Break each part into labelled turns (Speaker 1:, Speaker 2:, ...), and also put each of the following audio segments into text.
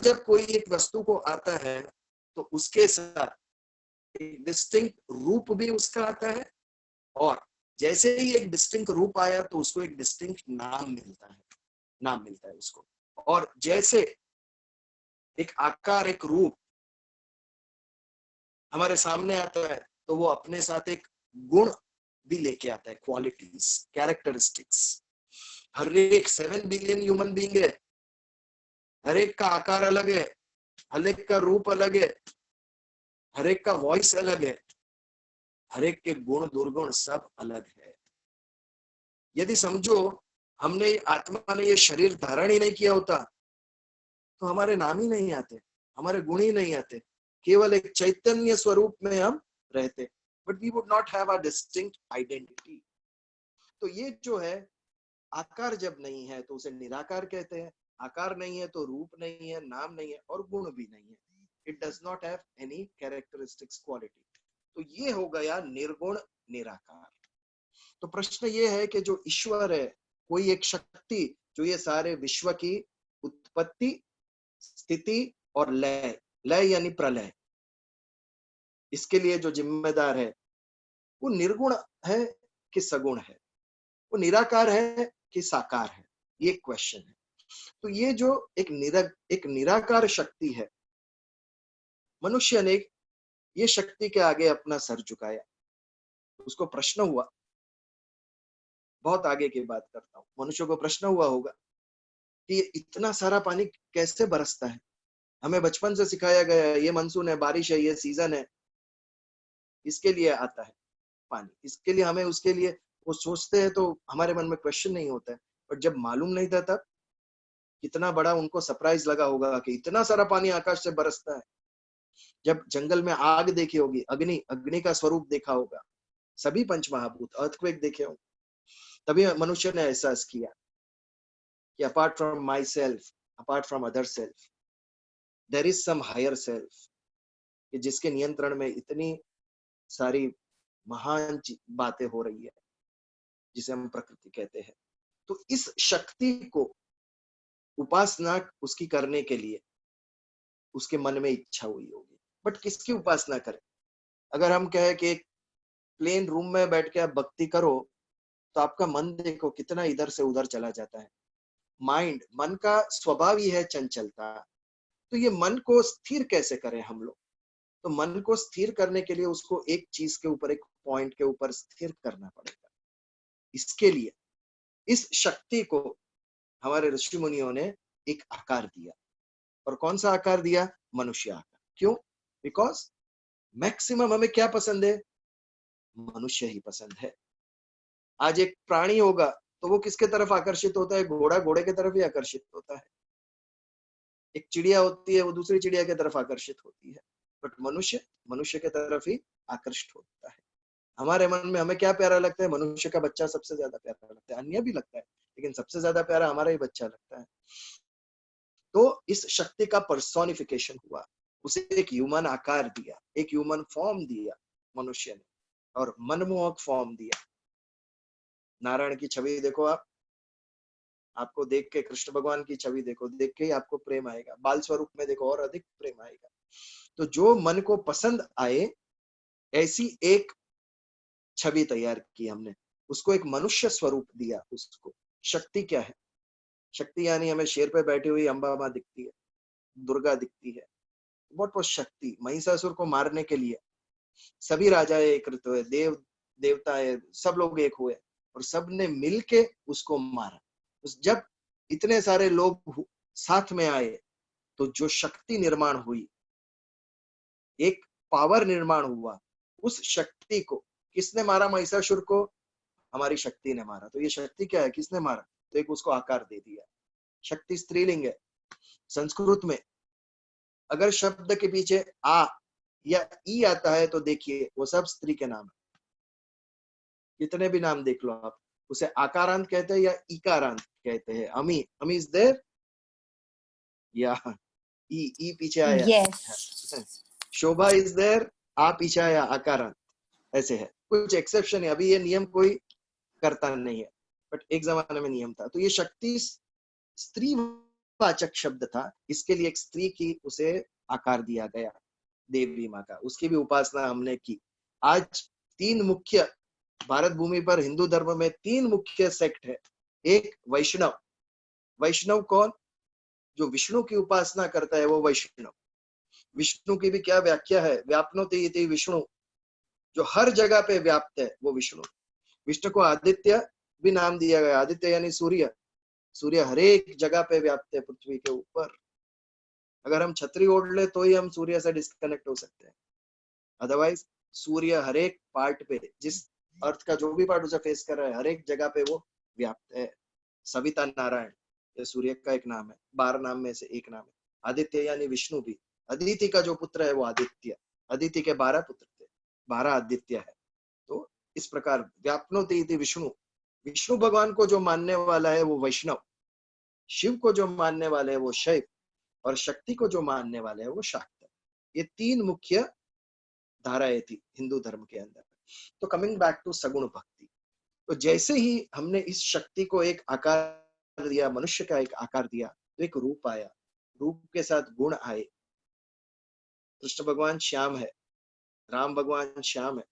Speaker 1: जब कोई एक वस्तु को आता है तो उसके साथ एक डिस्टिंक्ट रूप भी उसका आता है, और जैसे ही एक डिस्टिंक्ट रूप आया तो उसको एक डिस्टिंक्ट नाम मिलता है उसको। और जैसे एक आकार, एक रूप हमारे सामने आता है तो वो अपने साथ एक गुण भी लेके आता है, क्वालिटीज, कैरेक्टरिस्टिक्स। हर एक 7 बिलियन ह्यूमन बीइंग है, हर एक का आकार अलग है, हर एक का रूप अलग है, हर एक का वॉइस अलग है, हर एक के गुण दुर्गुण सब अलग है। यदि समझो हमने आत्मा ने ये शरीर धारण ही नहीं किया होता तो हमारे नाम ही नहीं आते, हमारे गुण ही नहीं आते, केवल एक चैतन्य स्वरूप में हम रहते, but we would not have a distinct identity. तो ये जो है, आकार जब नहीं है तो उसे निराकार कहते हैं, आकार नहीं है तो रूप नहीं है, नाम नहीं है और गुण भी नहीं है, it does not have any characteristics, quality. तो ये हो गया निर्गुण निराकार। तो प्रश्न ये है कि जो ईश्वर है, कोई एक शक्ति जो ये सारे विश्व की उत्पत्ति, स्थिति और लय, लय यानी प्रलय, इसके लिए जो जिम्मेदार है, वो निर्गुण है कि सगुण है, वो निराकार है कि साकार है, ये क्वेश्चन है। तो ये जो एक निराकार शक्ति है, मनुष्य ने ये शक्ति के आगे अपना सर झुकाया। उसको प्रश्न हुआ, बहुत आगे की बात करता हूं, मनुष्य को प्रश्न हुआ होगा कि ये इतना सारा पानी कैसे बरसता है। हमें बचपन से सिखाया गया है, ये मानसून है, बारिश है, ये सीजन है, इसके लिए आता है पानी, इसके लिए हमें, उसके लिए वो सोचते हैं तो हमारे मन में क्वेश्चन नहीं होता है। बट जब मालूम नहीं था तब कितना बड़ा उनको सरप्राइज लगा होगा कि इतना सारा पानी आकाश से बरसता है। जब जंगल में आग देखी होगी, अग्नि, अग्नि का स्वरूप देखा होगा, सभी पंचमहाभूत, अर्थक्वेक देखे होंगे, तभी मनुष्य ने एहसास किया कि apart from my self, apart from other self, there is some higher self, कि जिसके नियंत्रण में इतनी सारी महान बातें हो रही है, जिसे हम प्रकृति कहते हैं। तो इस शक्ति को उपासना उसकी करने के लिए उसके मन में इच्छा हुई होगी, बट किसकी उपासना करें? अगर हम कहें कि एक प्लेन रूम में बैठ के आप भक्ति करो तो आपका मन देखो कितना इधर से उधर चला जाता है। माइंड, मन का स्वभाव ही है चंचलता। तो ये मन को स्थिर कैसे करें हम लोग? तो मन को स्थिर करने के लिए उसको एक चीज के ऊपर, एक पॉइंट के ऊपर स्थिर करना पड़ेगा। इसके लिए इस शक्ति को हमारे ऋषि मुनियों ने एक आकार दिया। और कौन सा आकार दिया? मनुष्य आकार। क्यों? बिकॉज मैक्सिमम हमें क्या पसंद है? मनुष्य ही पसंद है। आज एक प्राणी होगा तो वो किसके तरफ आकर्षित होता है? घोड़ा घोड़े के तरफ ही आकर्षित होता है। एक चिड़िया होती है, वो दूसरी चिड़िया की तरफ आकर्षित होती है, बट मनुष्य मनुष्य के तरफ ही आकर्षित होता है। हमारे मन में हमें क्या प्यारा लगता है? मनुष्य का बच्चा सबसे ज्यादा प्यारा लगता है, अन्य भी लगता है, लेकिन सबसे ज्यादा प्यारा हमारा ही बच्चा लगता है। तो इस शक्ति का पर्सोनिफिकेशन हुआ, उसे एक ह्यूमन आकार दिया, एक ह्यूमन फॉर्म दिया मनुष्य ने, और मनमोहक फॉर्म दिया। नारायण की छवि देखो आप, आपको देख के, कृष्ण भगवान की छवि देखो, देख के ही आपको प्रेम आएगा। बाल स्वरूप में देखो और अधिक प्रेम आएगा। तो जो मन को पसंद आए ऐसी एक छवि तैयार की हमने, उसको एक मनुष्य स्वरूप दिया। उसको शक्ति क्या है? शक्ति यानी हमें शेर पे बैठी हुई अंबा माँ दिखती है, दुर्गा दिखती है। व्हाट वाज शक्ति? महिषासुर को मारने के लिए सभी राजाएं एकत्रित हुए, देव देवताएं सब लोग एक हुए और सब ने मिलके उसको मारा। जब इतने सारे लोग साथ में आए तो जो शक्ति निर्माण हुई, एक पावर निर्माण हुआ, उस शक्ति को किसने मारा? महिषासुर को हमारी शक्ति ने मारा। तो ये शक्ति क्या है? किसने मारा? तो एक उसको आकार दे दिया। शक्ति स्त्रीलिंग है। संस्कृत में अगर शब्द के पीछे आ या ई आता है तो देखिए वो सब स्त्री के नाम है। कितने भी नाम देख लो आप, उसे आकारांत कहते हैं या इकारांत कहते हैं। अमी, अमी इज देयर, या ई पीछे आया।
Speaker 2: yes.
Speaker 1: शोभा इज देयर, आ पीछे आया, आकारांत। ऐसे है, कुछ एक्सेप्शन है, अभी ये नियम कोई करता नहीं है, बट एक जमाने में नियम था। तो ये शक्ति स्त्री वाचक शब्द था, इसके लिए एक स्त्री की उसे आकार दिया गया, देवी माँ का, उसकी भी उपासना हमने की। आज तीन मुख्य भारत भूमि पर हिंदू धर्म में तीन मुख्य सेक्ट है। एक वैष्णव, वैष्णव कौन? जो विष्णु की उपासना करता है वो वैष्णव। विष्णु की भी क्या व्याख्या है? व्यापनोति इति विष्णु, जो हर जगह पे व्याप्त है वो विष्णु। विष्णु को आदित्य भी नाम दिया गया, आदित्य यानी सूर्य। सूर्य हर एक जगह पे व्याप्त है पृथ्वी के ऊपर। अगर हम छतरी ओढ़ ले तो ही हम सूर्य से डिस्कनेक्ट हो सकते हैं, अदरवाइज सूर्य हर एक पार्ट पे, जिस अर्थ का जो भी पार्ट उसे फेस कर रहा है, हर एक जगह पे वो व्याप्त है। सविता नारायण ये सूर्य का एक नाम है, 12 नाम में से एक नाम है। आदित्य यानी विष्णु भी, अदिति का जो पुत्र है वो आदित्य, अदिति के 12 पुत्र थे, 12 आदित्य है। तो इस प्रकार व्यापनोति इति विष्णु, विष्णु भगवान को जो मानने वाला है वो वैष्णव, शिव को जो मानने वाले है वो शैव, और शक्ति को जो मानने वाले है वो शाक्त। ये तीन मुख्य धाराएं थी हिंदू धर्म के अंदर। तो कमिंग बैक टू सगुण भक्ति, तो जैसे ही हमने इस शक्ति को एक आकार दिया, मनुष्य का एक आकार दिया, तो एक रूप आया, रूप के साथ गुण आए। कृष्ण भगवान श्याम है, राम भगवान श्याम है,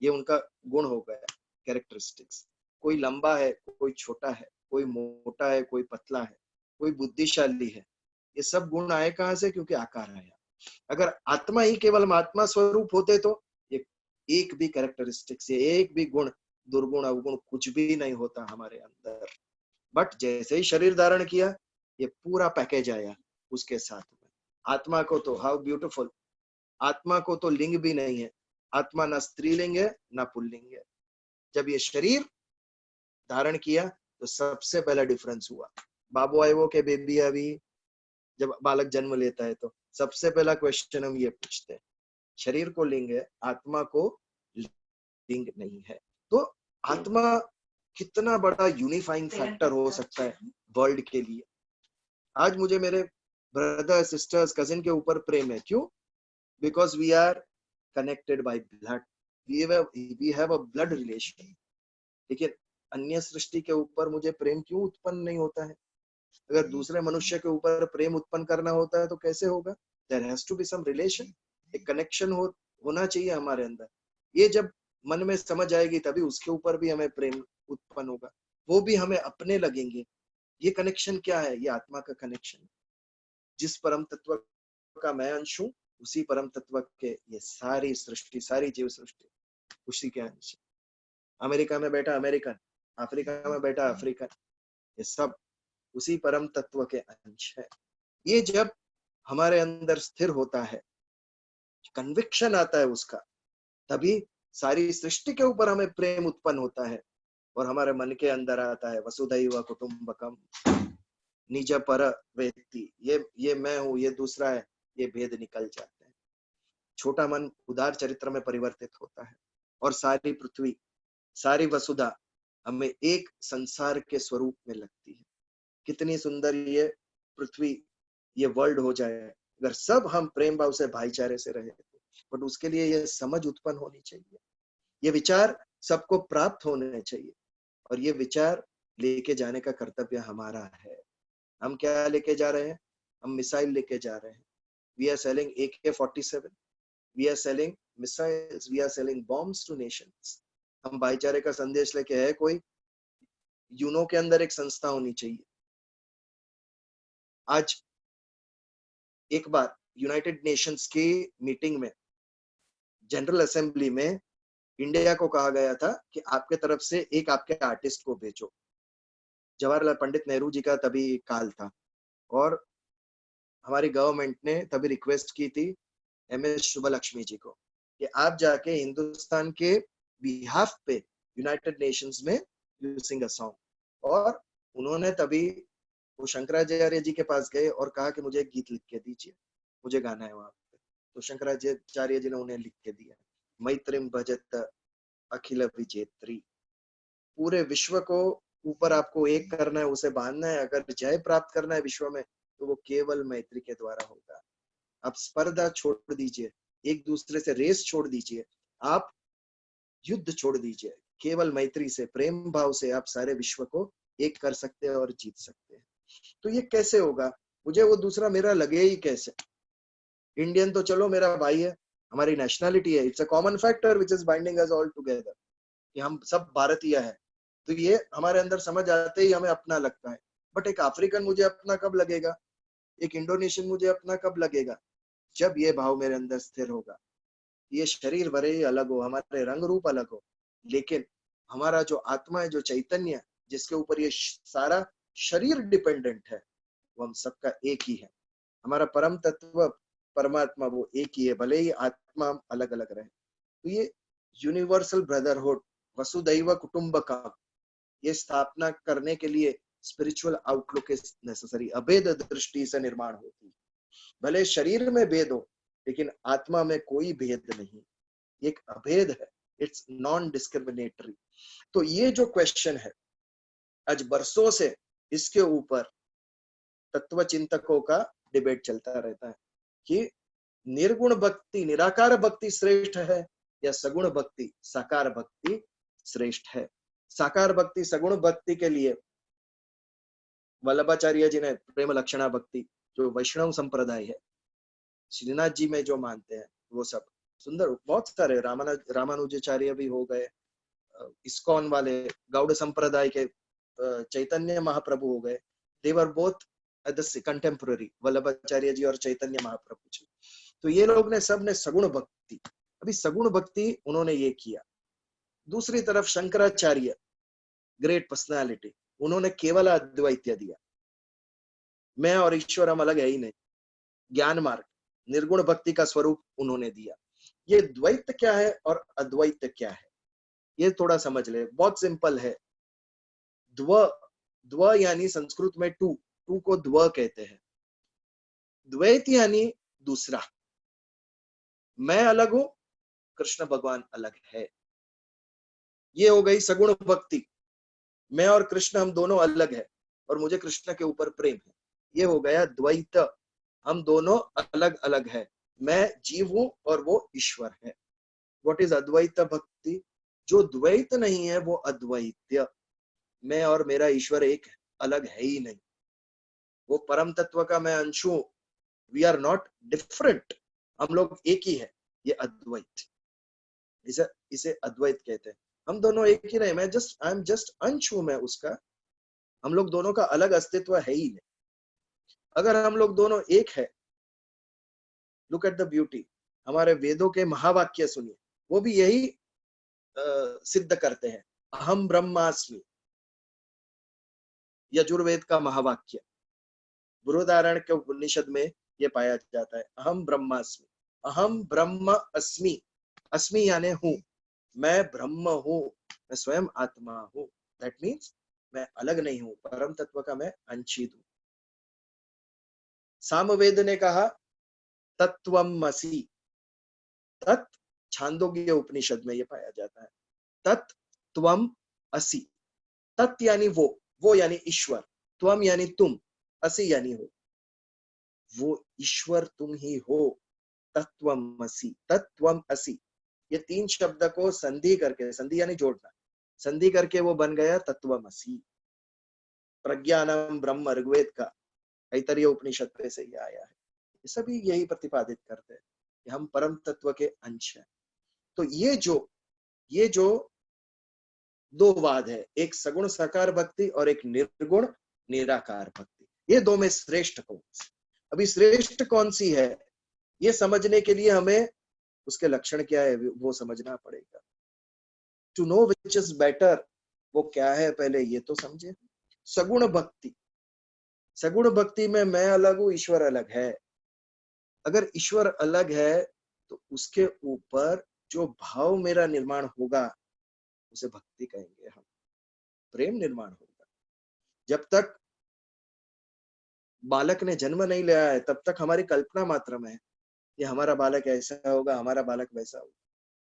Speaker 1: ये उनका गुण हो गया, कैरेक्टरिस्टिक्स। कोई लंबा है, कोई छोटा है, कोई मोटा है, कोई पतला है, कोई बुद्धिशाली है। ये सब गुण आए कहां से? क्योंकि आकार आया। अगर आत्मा ही केवल आत्मा स्वरूप होते तो ये एक भी कैरेक्टरिस्टिक्स, एक भी गुण, दुर्गुण अवगुण कुछ भी नहीं होता हमारे अंदर। बट जैसे ही शरीर धारण किया, ये पूरा पैकेज आया उसके साथ में। आत्मा को तो, हाउ ब्यूटीफुल, आत्मा को तो लिंग भी नहीं है, आत्मा ना स्त्रीलिंग है ना पुल्लिंग है। जब ये शरीर धारण किया तो सबसे पहला डिफरेंस हुआ। बाबू आयो के बेबी अभी जब बालक जन्म लेता है तो सबसे पहला क्वेश्चन हम ये पूछते हैं, शरीर को लिंग है, आत्मा को लिंग नहीं है। तो आत्मा कितना बड़ा यूनिफाइंग फैक्टर हो सकता है वर्ल्ड के लिए। आज मुझे मेरे ब्रदर सिस्टर्स कजिन के ऊपर प्रेम है, क्यों? Because we are connected by blood, we have a blood relation. लेकिन अन्य सृष्टि के ऊपर मुझे प्रेम क्यों उत्पन्न नहीं होता है? अगर दूसरे मनुष्य के ऊपर प्रेम उत्पन्न करना होता है तो कैसे होगा? There has to be some relation, एक कनेक्शन होना चाहिए हमारे अंदर। ये जब मन में समझ आएगी तभी उसके ऊपर भी हमें प्रेम उत्पन्न होगा, वो भी हमें अपने लगेंगे। ये कनेक्शन क्या है? ये आत्मा का कनेक्शन। जिस परम तत्व का मैं अंश हूँ, उसी परम तत्व के ये सारी सृष्टि, सारी जीव सृष्टि उसी के अंश। अमेरिका में बैठा अमेरिकन, अफ्रीका में बैठा अफ्रीकन, ये सब उसी परम तत्व के अंश है। ये जब हमारे अंदर स्थिर होता है, कन्विक्शन आता है उसका, तभी सारी सृष्टि के ऊपर हमें प्रेम उत्पन्न होता है। और हमारे मन के अंदर आता है वसुधैव कुटुंबकम, निज पर वेत्ति, ये मैं हूँ, ये दूसरा है, ये भेद निकल जाते हैं। छोटा मन उदार चरित्र में परिवर्तित होता है और सारी पृथ्वी, सारी वसुधा हमें एक संसार के स्वरूप में लगती है। कितनी सुंदर ये पृथ्वी, ये वर्ल्ड हो जाए अगर सब हम प्रेम भाव से, भाईचारे से रहे। बट उसके लिए ये समझ उत्पन्न होनी चाहिए, ये विचार सबको प्राप्त होने चाहिए, और ये विचार लेके जाने का कर्तव्य हमारा है। हम क्या लेके जा रहे हैं? हम मिसाइल लेके जा रहे हैं। We are selling AK-47, we are selling missiles, we are selling bombs to nations. हम भाईचारे का संदेश लेके है। कोई यूनो के अंदर एक संस्था होनी चाहिए। आज एक बार यूनाइटेड नेशंस की मीटिंग में, जनरल असेंबली में, इंडिया को कहा गया था कि आपके तरफ से एक आपके आर्टिस्ट को भेजो। जवाहरलाल पंडित नेहरू जी का तभी काल था, और हमारी गवर्नमेंट ने तभी रिक्वेस्ट की थी MS शुभलक्ष्मी जी को कि आप जाके हिंदुस्तान के बिहाफ पे यूनाइटेड नेशंस में यू सिंग अ सॉन्ग। और उन्होंने तभी वो शंकराचार्य जी के पास गए और कहा कि मुझे एक गीत लिख के दीजिए, मुझे गाना है वहां पे। तो शंकराचार्य जी ने उन्हें लिख के दिया, मैत्रीम भजत अखिल विजेत्री। पूरे विश्व को ऊपर आपको एक करना है, उसे बांधना है। अगर जय प्राप्त करना है विश्व में तो वो केवल मैत्री के द्वारा होगा। आप स्पर्धा छोड़ दीजिए, एक दूसरे से रेस छोड़ दीजिए, आप युद्ध छोड़ दीजिए। केवल मैत्री से, प्रेम भाव से आप सारे विश्व को एक कर सकते हैं और जीत सकते हैं। तो ये कैसे होगा? मुझे वो दूसरा मेरा लगे ही कैसे? इंडियन तो चलो मेरा भाई है, हमारी नेशनलिटी है, it's a common factor which is binding us all together, कि हम सब भारतीय हैं। तो ये हमारे अंदर समझ आते ही हमें अपना लगता है। बट एक अफ्रीकन मुझे अपना कब लगेगा? एक इंडोनेशियन मुझे अपना कब लगेगा? जब ये भाव मेरे अंदर स्थिर होगा। ये शरीर भले ही अलग हो, हमारे रंग रूप अलग हो, लेकिन हमारा जो आत्मा है, जो चैतन्य है, जिसके ऊपर ये सारा शरीर डिपेंडेंट है, वो हम सबका एक ही है। हमारा परम तत्व परमात्मा वो एक ही है, भले ही आत्मा हम अलग अलग रहे। तो ये यूनिवर्सल ब्रदरहुड, वसुदैव कुटुंबकम, ये स्थापना करने के लिए स्पिरिचुअल आउटलुक इज नेसेसरी। अभेद दृष्टि से निर्माण होती है। भले शरीर में भेद हो, लेकिन आत्मा में कोई भेद नहीं, एक अभेद है, इट्स नॉन डिस्क्रिमिनेटरी। तो ये जो क्वेश्चन है, आज बरसों से इसके ऊपर तत्व चिंतकों का डिबेट चलता रहता है कि निर्गुण भक्ति, निराकार भक्ति श्रेष्ठ है या सगुण भक्ति, साकार भक्ति श्रेष्ठ है। साकार भक्ति, सगुण भक्ति के लिए वल्लभाचार्य जी ने प्रेम लक्षणा भक्ति, जो वैष्णव संप्रदाय है, श्रीनाथ जी में जो मानते हैं, वो सब सुंदर, बहुत सारे रामानुजाचार्य भी हो गए, इस्कॉन वाले, गौड़ संप्रदाय के चैतन्य महाप्रभु हो गए, they were both at the contemporary, Vallabhacharya ji और चैतन्य महाप्रभु जी। तो ये लोग ने सब ने सगुण भक्ति, अभी सगुण भक्ति उन्होंने ये किया। दूसरी तरफ शंकराचार्य, ग्रेट पर्सनालिटी, उन्होंने केवल अद्वैत दिया, मैं और ईश्वर हम अलग है ही नहीं। ज्ञान मार्ग, निर्गुण भक्ति का स्वरूप उन्होंने दिया। ये द्वैत क्या है और अद्वैत क्या है, ये थोड़ा समझ ले। बहुत सिंपल है। द्व, द्व यानी संस्कृत में टू, टू को द्व कहते हैं। द्वैत यानी दूसरा, मैं अलग हूं, कृष्ण भगवान अलग है। ये हो गई सगुण भक्ति, मैं और कृष्ण हम दोनों अलग है और मुझे कृष्ण के ऊपर प्रेम है। ये हो गया द्वैत, हम दोनों अलग अलग है, मैं जीव हूं और वो ईश्वर है। व्हाट इज अद्वैत भक्ति? जो द्वैत नहीं है वो अद्वैत्य, मैं और मेरा ईश्वर एक अलग है ही नहीं, वो परम तत्व का मैं अंश हूं। वी आर नॉट डिफरेंट, हम लोग एक ही है, ये अद्वैत, इसे इसे अद्वैत कहते हैं। हम दोनों एक ही नहीं, मैं जस्ट आई एम जस्ट अंश हूं मैं उसका, हम लोग दोनों का अलग अस्तित्व है ही नहीं। अगर हम लोग दोनों एक है, लुक एट द ब्यूटी, हमारे वेदों के महावाक्य सुनिए, वो भी यही सिद्ध करते हैं। अहम ब्रह्मास्मि, यजुर्वेद का महावाक्य, बृहदारण्य के उपनिषद में ये पाया जाता है। अहम ब्रह्मास्मि, अहम ब्रह्म अस्मि, अस्मि यानी हूं, मैं ब्रह्म हूं, मैं स्वयं आत्मा हूं। दैट मीन्स मैं अलग नहीं हूं, परम तत्व का मैं अंशित हूं। सामवेद ने कहा तत्वमसि, तत् छांदोग्य उपनिषद में ये पाया जाता है, तत् त्वम असि। तत् यानी वो यानी ईश्वर, त्वम यानी तुम, असि यानी हो, वो ईश्वर तुम ही हो। तत्वमसि, तत्वम असि, ये तीन शब्द को संधि करके, संधि यानी जोड़ना, संधि करके वो बन गया तत्वमसि। प्रज्ञानम ब्रह्म ऋग्वेद का, ऐतरेय उपनिषद पे से ये आया है। ये सभी यही प्रतिपादित करते हैं कि हम परम तत्व के अंश हैं। तो ये जो दो वाद है, एक सगुण साकार भक्ति और एक निर्गुण निराकार भक्ति, ये दो में श्रेष्ठ कौन सी? अभी श्रेष्ठ कौन सी है, ये समझने के लिए हमें उसके लक्षण क्या है वो समझना पड़ेगा। To know which is better, वो क्या है पहले ये तो समझे। सगुण भक्ति, सगुण भक्ति में मैं अलग हूं, ईश्वर अलग है। अगर ईश्वर अलग है तो उसके ऊपर जो भाव मेरा निर्माण होगा उसे भक्ति कहेंगे हम, प्रेम निर्माण होगा। जब तक बालक ने जन्म नहीं लिया है तब तक हमारी कल्पना मात्र में है कि हमारा बालक ऐसा होगा, हमारा बालक वैसा होगा।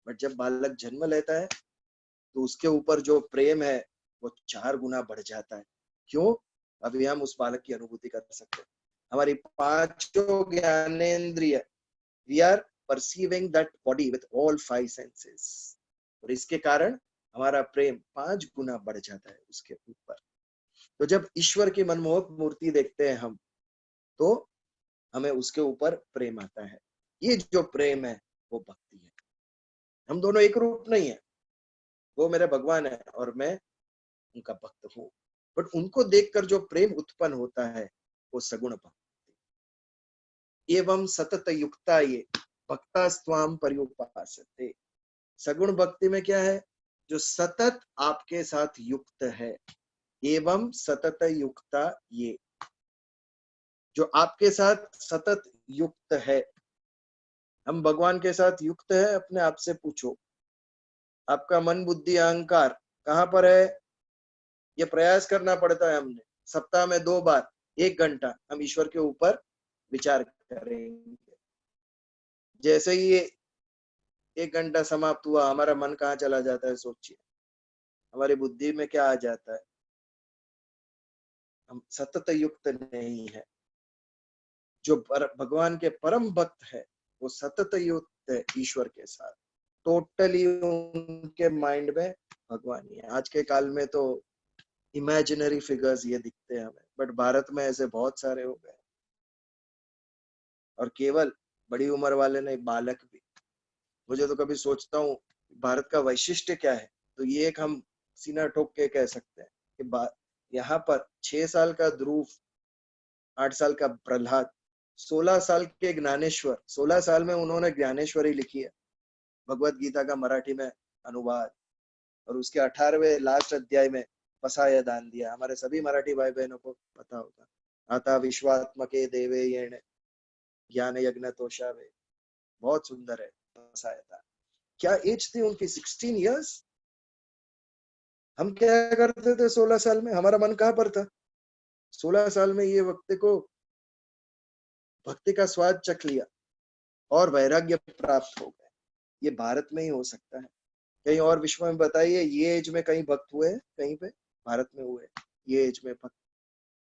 Speaker 1: बट जब बालक जन्म लेता है तो उसके ऊपर जो प्रेम है वो 4 गुना बढ़ जाता है। क्यों? अभी हम उस बालक की अनुभूति कर सकते हैं। हमारी 5 ज्ञानेंद्रिय, we are perceiving that body with all 5 senses, और इसके कारण हमारा प्रेम 5 गुना बढ़ जाता है उसके ऊपर। तो जब ईश्वर की मनमोहक मूर्ति देखते हैं हम, तो हमें उसके ऊपर प्रेम आता है। ये जो प्रेम है वो भक्ति है। हम दोनों एक रूप नहीं है, वो मेरे भगवान है और मैं उनका भक्त हूँ, बट उनको देखकर जो प्रेम उत्पन्न होता है वो सगुण भक्ति। एवं सतत युक्ता ये भक्ता स्वाम पर्युपासते। सगुण भक्ति में क्या है? जो सतत आपके साथ युक्त है। एवं सतत युक्ता ये, जो आपके साथ सतत युक्त है। हम भगवान के साथ युक्त है, अपने आप से पूछो, आपका मन बुद्धि अहंकार कहां पर है? ये प्रयास करना पड़ता है। हमने सप्ताह में 2 बार 1 घंटा हम ईश्वर के ऊपर विचार करेंगे। जैसे ही ये 1 घंटा समाप्त हुआ, हमारा मन कहाँ चला जाता है? सोचिए, हमारी बुद्धि में क्या आ जाता है? हम सतत युक्त नहीं है। जो भगवान के परम भक्त है वो सतत युक्त है ईश्वर के साथ। टोटली उनके माइंड में भगवान ही है। आज के काल में तो इमेजिनरी फिगर्स ये दिखते हैं हमें, बट भारत में ऐसे बहुत सारे हो गए, और केवल बड़ी उम्र वाले नहीं, बालक भी। मुझे तो कभी सोचता हूँ भारत का वैशिष्ट्य क्या है, तो ये एक हम सीना ठोक के कह सकते हैं कि यहाँ पर 6 साल का ध्रुव, 8 साल का प्रहलाद, 16 साल के ज्ञानेश्वर, 16 साल में उन्होंने ज्ञानेश्वरी लिखी है, भगवत गीता का मराठी में अनुवाद, और उसके 18वें लास्ट अध्याय में पसाया दान दिया। हमारे सभी मराठी भाई बहनों को पता होगा। आता विश्वात्मके देवे येण ज्ञान यज्ञ तोषावे, बहुत सुंदर है पसाया दान। क्या एज थी उनकी? 16 इयर्स। हम क्या करते थे 16 साल में? हमारा मन कहाँ पर था? 16 साल में ये व्यक्ति को भक्ति का स्वाद चख लिया और वैराग्य प्राप्त हो गया। ये भारत में ही हो सकता है, कहीं और विश्व में बताइए ये एज में कहीं भक्त हुए? कहीं पे? भारत में हुए ये एज में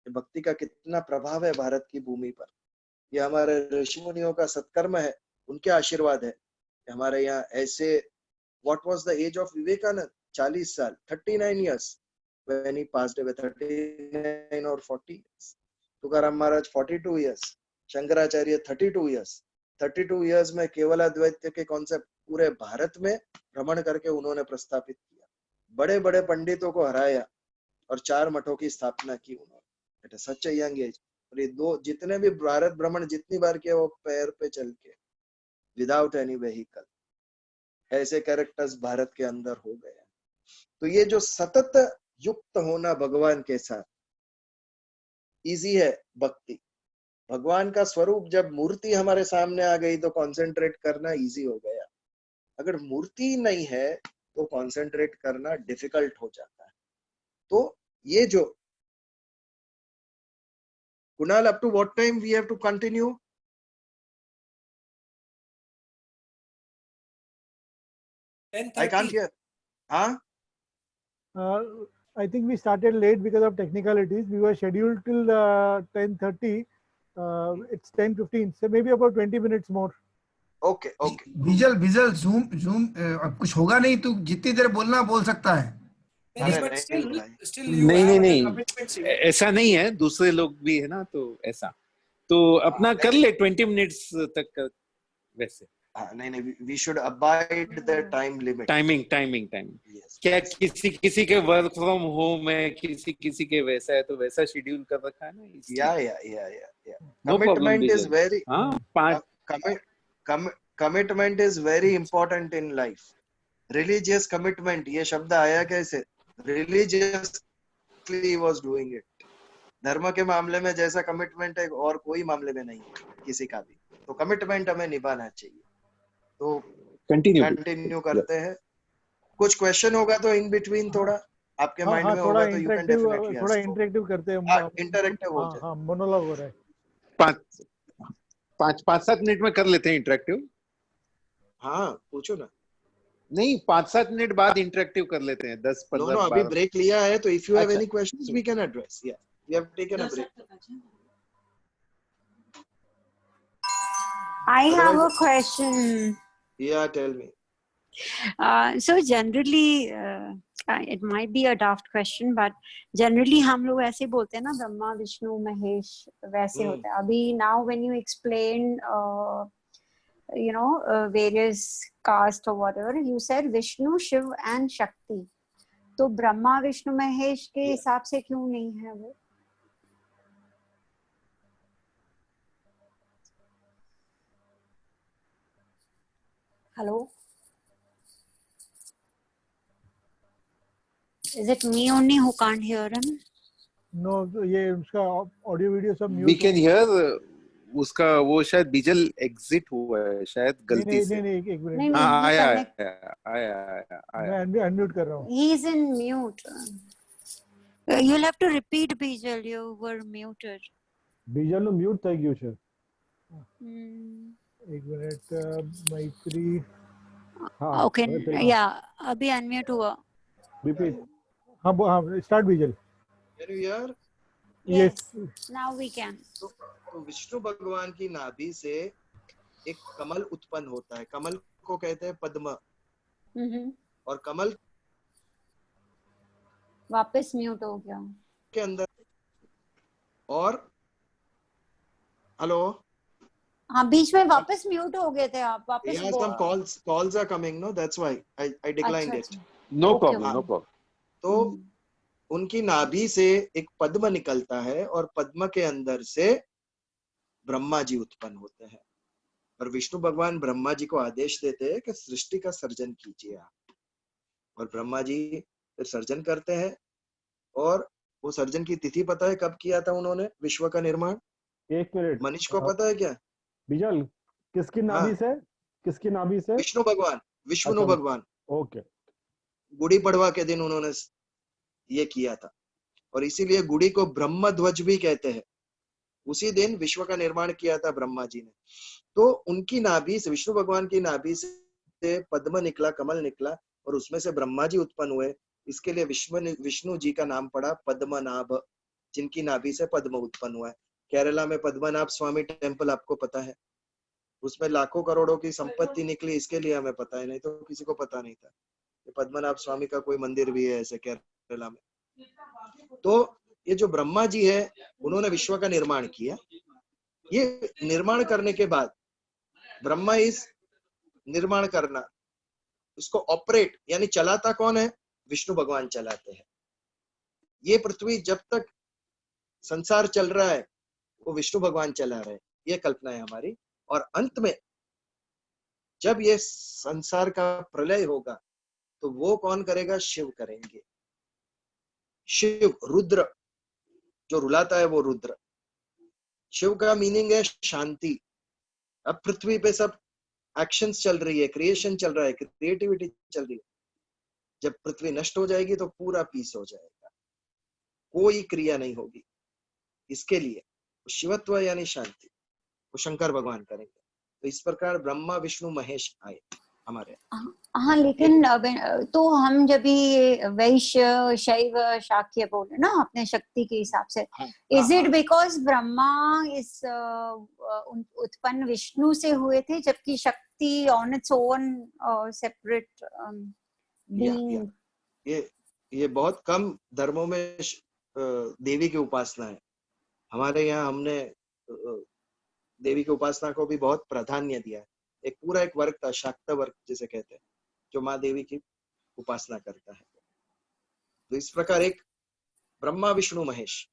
Speaker 1: भक्ति का कितना प्रभाव है भारत की भूमि पर। ये हमारे ऋषि मुनियों का सत्कर्म है, उनके आशीर्वाद है। हमारे यहाँ ऐसे, what was the age of Vivekananda? 40 साल, 39 years when he passed away, 39 or 40 years. Tukaram Maharaj 42 years, Shankaracharya 32 years। 32 years में केवलाद्वैत के कॉन्सेप्ट पूरे भारत में भ्रमण करके उन्होंने प्रस्थापित किया, बड़े बड़े पंडितों को हराया और 4 मठों की स्थापना की उन्होंने। It is such a young age. और ये जितने भी भारत भ्रमण जितनी बार किया, वो पैर पे चल के, विदाउट एनी व्हीकल। ऐसे कैरेक्टर्स भारत के अंदर हो गए। तो ये जो सतत युक्त होना भगवान के साथ, इजी है भक्ति। भगवान का स्वरूप जब मूर्ति हमारे सामने आ गई तो कंसंट्रेट करना इजी हो गया। अगर मूर्ति नहीं है तो कंसंट्रेट करना डिफिकल्ट हो जाता है। तो ये जो Kunal, up to what time we have to continue? I can't hear. Huh?
Speaker 2: I think we started late because of technicalities. We were scheduled till 10:30. It's 10:15, so maybe about 20 minutes more.
Speaker 1: Okay, okay.
Speaker 3: Vigil zoom अब कुछ होगा नहीं, तो जितनी देर बोलना बोल सकता है।
Speaker 4: नहीं, ऐसा नहीं है, दूसरे लोग भी है ना, तो ऐसा तो अपना कर ले 20 मिनट्स तक वैसे।
Speaker 1: नहीं, we should abide the time limit.
Speaker 4: Timing yes, क्या yes. किसी के वर्क फ्रॉम होम है, किसी के वैसा है, तो वैसा शेड्यूल कर रखा है ना।
Speaker 1: Yeah.
Speaker 4: No
Speaker 1: commitment is very commitment is very important in life. Religious commitment, ये शब्द आया कैसे? Religiously he was doing it. धर्म के मामले में जैसा कमिटमेंट है और कोई मामले में नहीं है किसी का भी, तो कमिटमेंट हमें निभाना चाहिए। तो कंटिन्यू करते हैं। कुछ क्वेश्चन होगा तो इन बिटवीन थोड़ा आपके माइंड में होगा तो यू कैन डेफिनेटली
Speaker 2: थोड़ा इंटरेक्टिव करते हैं।
Speaker 1: इंटरेक्टिव हो जाए।
Speaker 2: मोनोलॉग हो रहा है।
Speaker 4: 5-7 मिनट में कर लेते हैं इंटरेक्टिव।
Speaker 1: हाँ, पूछो ना।
Speaker 4: नहीं, 5-7 मिनट बाद इंटरेक्टिव कर लेते हैं। 10-15
Speaker 1: नो, अभी ब्रेक लिया है, तो if you have any questions we can address. या we have taken a break.
Speaker 5: I have a question.
Speaker 1: Yeah, tell me.
Speaker 5: So generally, it might be a daft question, but generally हम लोग ऐसे बोलते हैं ना, ब्रह्मा विष्णु महेश वैसे होता है. अभी now when you explain various caste or whatever, you said Vishnu, Shiv and Shakti. तो ब्रह्मा विष्णु महेश के हिसाब से क्यों नहीं है वो? Hello? Is it me only who can't hear him?
Speaker 2: No, ये उसका ऑडियो वीडियो सब
Speaker 4: We
Speaker 2: म्यूट.
Speaker 4: can hear उसका वो शायद बीजल एग्जिट हुआ है शायद गलती से.
Speaker 2: नहीं एक
Speaker 5: नहीं,
Speaker 2: मिनट.
Speaker 4: हाँ
Speaker 5: मैं
Speaker 4: आया
Speaker 5: connect-
Speaker 4: आया.
Speaker 2: मैं अनम्यूट कर रहा हूँ.
Speaker 5: He is in mute. You'll have to repeat, Bijal. You were muted.
Speaker 6: બીજાનું મ્યુટ થઈ ગયું છે.
Speaker 2: एक मिनट. मैत्री.
Speaker 6: હા
Speaker 5: Okay.
Speaker 6: હવે થઈ ગયું.
Speaker 5: Yeah. अभी unmute हुआ.
Speaker 6: Repeat.
Speaker 2: हाँ start बीजल.
Speaker 1: Can you hear?
Speaker 2: Yes.
Speaker 5: Now we can.
Speaker 1: तो विष्णु भगवान की नाभि से एक कमल उत्पन्न होता है. कमल को कहते हैं पद्म. और कमल
Speaker 5: वापस म्यूट हो गया.
Speaker 1: के अंदर और हेलो.
Speaker 5: हाँ, बीच में वापस म्यूट हो गए थे आप. वापस
Speaker 1: Yeah, some calls are coming, no, that's why I declined it.
Speaker 4: No
Speaker 5: Okay,
Speaker 4: problem, no problem.
Speaker 1: तो उनकी नाभि से एक पद्म निकलता है और पद्म के अंदर से ब्रह्मा जी उत्पन्न होते हैं. और विष्णु भगवान ब्रह्मा जी को आदेश देते हैं कि सृष्टि का सर्जन कीजिए आप. और ब्रह्मा जी फिर सर्जन करते हैं. और वो सर्जन की तिथि पता है कब किया था उन्होंने विश्व का निर्माण?
Speaker 6: एक मिनट.
Speaker 1: मनीष को पता है क्या?
Speaker 6: બીજલ किसकी नाभि से? किसकी नाभि से?
Speaker 1: विष्णु भगवान, विष्णु
Speaker 6: अच्छा,
Speaker 1: भगवान.
Speaker 6: ओके.
Speaker 1: गुड़ी पड़वा के दिन उन्होंने ये किया था. और इसीलिए गुड़ी को ब्रह्म ध्वज भी कहते हैं. उसी दिन विश्व का निर्माण किया था ब्रह्मा जी ने. तो उनकी नाभि से, विष्णु भगवान की नाभि से पद्म निकला, कमल निकला और उसमें से ब्रह्मा जी उत्पन्न हुए. इसके लिए विष्णु जी का नाम पड़ा पद्मनाभ, जिनकी नाभि से पद्म उत्पन्न हुआ है. केरला में पद्मनाभ स्वामी टेम्पल आपको पता है, उसमें लाखों करोड़ों की संपत्ति निकली. इसके लिए हमें पता है, नहीं तो किसी को पता नहीं था. पद्मनाभ स्वामी का कोई मंदिर भी है ऐसे केरला में. तो ये जो ब्रह्मा जी है, उन्होंने विश्व का निर्माण किया. ये निर्माण करने के बाद ब्रह्मा इस निर्माण करना, इसको ऑपरेट यानी चलाता कौन है? विष्णु भगवान चलाते हैं. ये पृथ्वी जब तक संसार चल रहा है वो विष्णु भगवान चला रहे हैं, ये कल्पना है हमारी. और अंत में जब ये संसार का प्रलय होगा तो वो कौन करेगा? शिव करेंगे. शिव, रुद्र, जो रुलाता है वो रुद्र. शिव का मीनिंग है शांति. अब पृथ्वी पे सब एक्शंस चल रही है, क्रिएशन चल रहा है, क्रिएटिविटी चल रही है. जब पृथ्वी नष्ट हो जाएगी तो पूरा पीस हो जाएगा, कोई क्रिया नहीं होगी. इसके लिए शिवत्व यानी शांति वो शंकर भगवान करेंगे. तो इस प्रकार ब्रह्मा विष्णु महेश आए हमारे.
Speaker 5: हाँ, लेकिन तो हम जब ये वैश्य शैव शाक्य बोले ना अपने शक्ति के हिसाब से, इज इट बिकॉज ब्रह्मा इस उत्पन्न विष्णु से हुए थे जबकि शक्ति on its own separate being?
Speaker 1: ये बहुत कम धर्मों में देवी की उपासना है. हमारे यहाँ हमने देवी की उपासना को भी बहुत प्राधान्य दिया है. एक पूरा एक वर्ग था, शाक्त वर्ग जिसे कहते हैं, जो माँ देवी की उपासना करता है. तो इस प्रकार एक ब्रह्मा विष्णु महेश,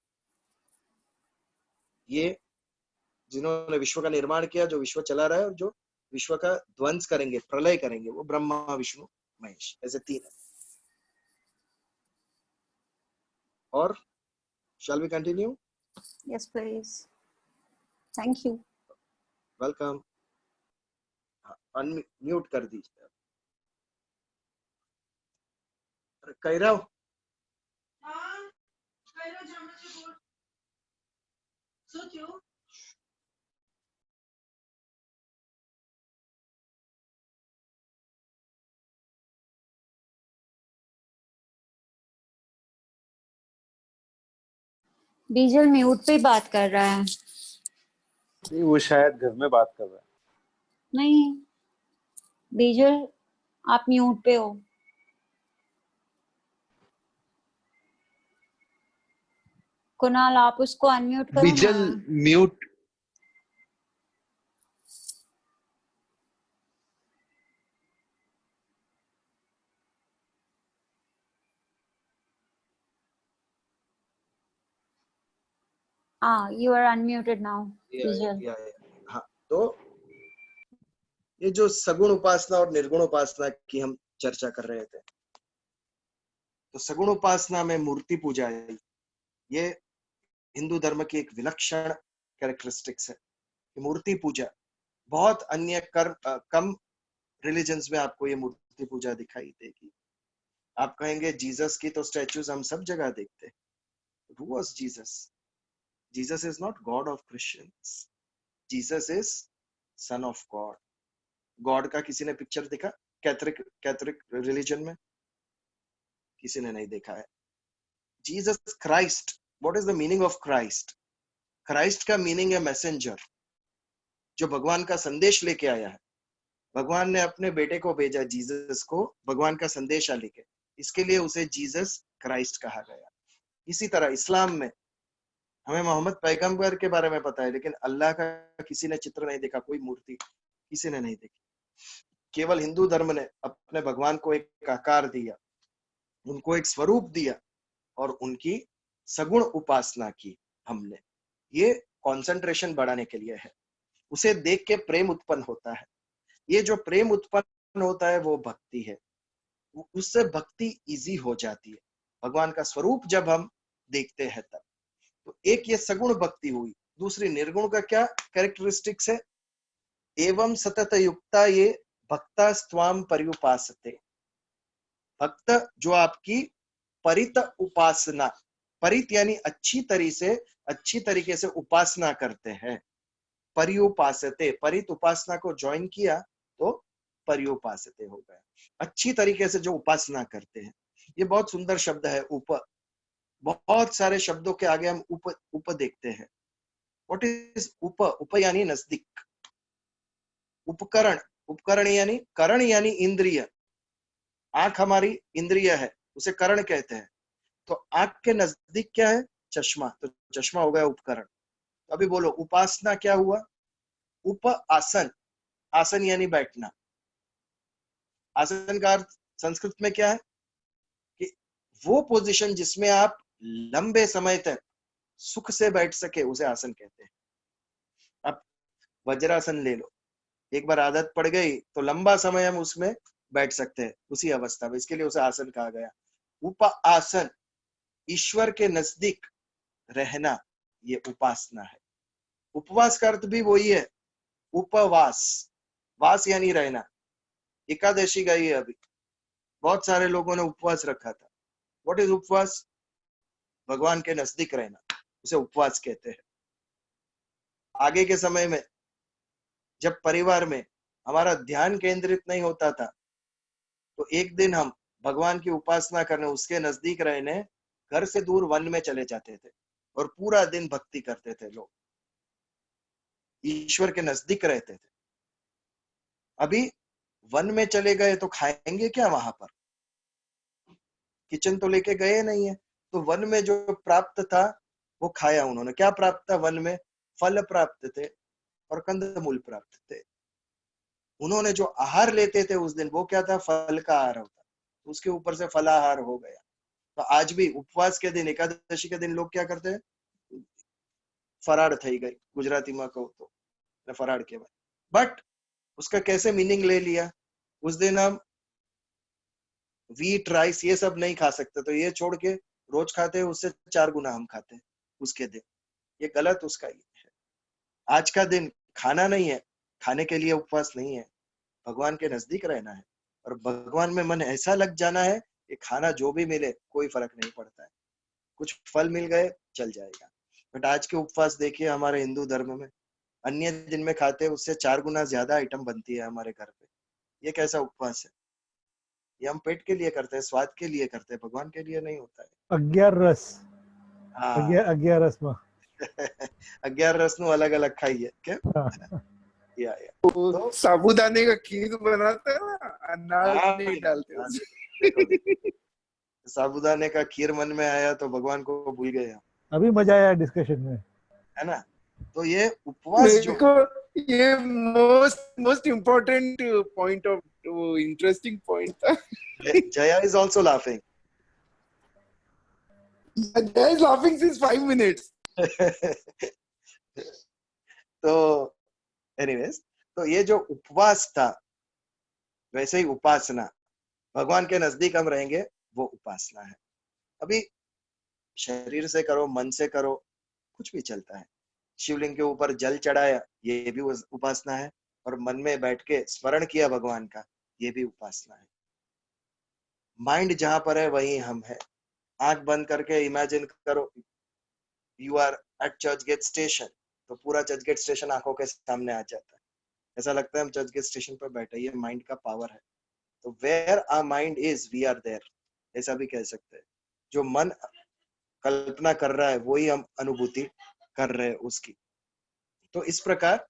Speaker 1: ये जिन्होंने विश्व का निर्माण किया, जो विश्व चला रहा है और जो विश्व का ध्वंस करेंगे, प्रलय करेंगे, वो ब्रह्मा विष्णु महेश, ऐसे तीन है. और shall we continue?
Speaker 5: Yes, please. Thank you.
Speaker 1: Welcome. Unmute कर दीजिए. कैरव,
Speaker 5: बीजल म्यूट पे बात कर रहा है.
Speaker 4: नहीं, वो शायद घर में बात कर रहा है.
Speaker 5: नहीं, बीजल आप म्यूट पे हो. कुणाल आप उसको अनम्यूट करो
Speaker 4: विजल
Speaker 5: ना।
Speaker 4: Mute.
Speaker 5: You are unmuted now, Vijay.
Speaker 1: हाँ, तो ये जो सगुण उपासना और निर्गुण उपासना की हम चर्चा कर रहे थे, तो सगुण उपासना में मूर्ति पूजा है, ये हिंदू धर्म की एक विलक्षण कैरेक्टरिस्टिक्स है। मूर्ति पूजा बहुत अन्य कम रिलीजन्स में आपको ये मूर्ति पूजा दिखाई देगी। आप कहेंगे जीसस की तो स्टैच्यूज हम सब जगह देखते हैं। Who was Jesus? Jesus is not God of Christians. Jesus is Son of God. God का किसी ने पिक्चर देखा कैथोलिक रिलीजन में? किसी ने नहीं देखा है। Jesus Christ, what is the meaning of Christ? Christ का मीनिंग है मैसेंजर, जो भगवान का संदेश लेके आया है। भगवान ने अपने बेटे को भेजा जीसस को भगवान का संदेशा लेके, इसके लिए उसे जीसस क्राइस्ट कहा गया। इसी तरह इस्लाम में हमें मोहम्मद पैगंबर के बारे में पता है, लेकिन अल्लाह का किसी ने चित्र नहीं देखा, कोई मूर्ति किसी ने नहीं देखी। केवल हिंदू धर्म ने अपने भगवान को एक आकार दिया, उनको एक स्वरूप दिया और उनकी सगुण उपासना की हमने। ये कंसंट्रेशन बढ़ाने के लिए है। उसे देख के प्रेम उत्पन्न होता है। ये जो प्रेम उत्पन्न होता है वो भक्ति है। उससे भक्ति इजी हो जाती है। भगवान का स्वरूप जब हम देखते हैं तब, तो एक ये सगुण भक्ति हुई। दूसरी निर्गुण का क्या कैरेक्टरिस्टिक्स है? एवं सतत युक्ता ये भक्ता स्वाम पर्युपासते। भक्त जो आपकी परित उपासना, परित यानी अच्छी तरीके से उपासना करते हैं। पर्युपासते, परित उपासना को ज्वाइन किया तो पर्युपासते हो गया। अच्छी तरीके से जो उपासना करते हैं। ये बहुत सुंदर शब्द है उप। बहुत सारे शब्दों के आगे हम उप देखते हैं। व्हाट इज उप? उप यानी नजदीक। उपकरण, उपकरण यानी करण यानी इंद्रिय। आंख हमारी इंद्रिय है, उसे करण कहते हैं। तो आंख के नजदीक क्या है? चश्मा। तो चश्मा हो गया उपकरण। तो अभी बोलो उपासना क्या हुआ? उप आसन। आसन यानी बैठना। आसन का अर्थ संस्कृत में क्या है? कि वो पोजीशन जिसमें आप लंबे समय तक सुख से बैठ सके, उसे आसन कहते हैं। अब वज्रासन ले लो, एक बार आदत पड़ गई तो लंबा समय हम उसमें बैठ सकते हैं उसी अवस्था में, इसके लिए उसे आसन कहा गया। उप आसन, ईश्वर के नजदीक रहना, ये उपासना है। उपवास का अर्थ भी वही है, उपवास। वास यानी रहना। एकादशी गई है अभी, बहुत सारे लोगों ने उपवास रखा था। व्हाट इज उपवास? भगवान के नजदीक रहना, उसे उपवास कहते हैं। आगे के समय में जब परिवार में हमारा ध्यान केंद्रित नहीं होता था, तो एक दिन हम भगवान की उपासना करने, उसके नजदीक रहने घर से दूर वन में चले जाते थे और पूरा दिन भक्ति करते थे। लोग ईश्वर के नजदीक रहते थे। अभी वन में चले गए तो खाएंगे क्या वहां पर? किचन तो लेके गए नहीं है, तो वन में जो प्राप्त था वो खाया उन्होंने। क्या प्राप्त था वन में? फल प्राप्त थे और कंदमूल प्राप्त थे। उन्होंने जो आहार लेते थे उस दिन, वो क्या था? फल का आहार होता। उसके ऊपर से फलाहार हो गया। तो आज भी उपवास के दिन, एकादशी के दिन लोग क्या करते हैं? फराड़ थई गई, गुजराती में कहूँ तो फराड़ के बाद। बट उसका कैसे मीनिंग ले लिया? उस दिन हम व्हीट, राइस ये सब नहीं खा सकते, तो ये छोड़ के रोज खाते हैं, उससे 4 गुना हम खाते हैं उसके दिन। ये गलत उसका ये है। आज का दिन खाना नहीं है, खाने के लिए उपवास नहीं है, भगवान के नजदीक रहना है और भगवान में मन ऐसा लग जाना है कि खाना जो भी मिले कोई फर्क नहीं पड़ता है। कुछ फल मिल गए चल जाएगा। बट आज के उपवास देखिए हमारे हिंदू धर्म में, अन्य दिन में खाते हैं उससे 4 गुना ज्यादा आइटम बनती है हमारे घर पे। ये कैसा उपवास है? ये हम पेट के लिए करते हैं, स्वाद के लिए करते हैं, भगवान के लिए नहीं होता है।
Speaker 2: 11 रस।
Speaker 1: हाँ
Speaker 2: 11 रस में
Speaker 1: 11 रस नु अलग अलग खाइए क्या? या
Speaker 4: तो साबूदाने का खीर बनाते हैं ना, अनाज नहीं डालते उसमें।
Speaker 1: देखो, साबूदाने का खीर मन में आया तो भगवान को भूल गए हम।
Speaker 2: अभी मजा आया डिस्कशन में।
Speaker 1: है ना। तो ये उपवास जो
Speaker 4: देखो ये most important point of interesting point था।
Speaker 1: Jaya is also laughing.
Speaker 4: Jay is laughing since 5 minutes.
Speaker 1: तो एनीवेज, तो ये जो उपवास था, वैसे ही उपासना, भगवान के नजदीक हम रहेंगे, वो उपासना है। अभी शरीर से करो, मन से करो, कुछ भी चलता है। शिवलिंग के ऊपर जल चढ़ाया, ये भी उपासना है, और मन में बैठ के स्मरण किया भगवान का, ये भी उपासना है। माइंड जहां पर है वही हम है। आंख बंद करके इमेजिन करो you are at Churchgate station, तो पूरा चर्च गेट स्टेशन आंखों के सामने आ जाता है। ऐसा लगता है हम चर्च गेट स्टेशन पर बैठे। ये माइंड का पावर है। तो where our mind is we are there, ऐसा भी कह सकते हैं। जो मन कल्पना कर रहा है वही हम अनुभूति कर रहे हैं उसकी। तो इस प्रकार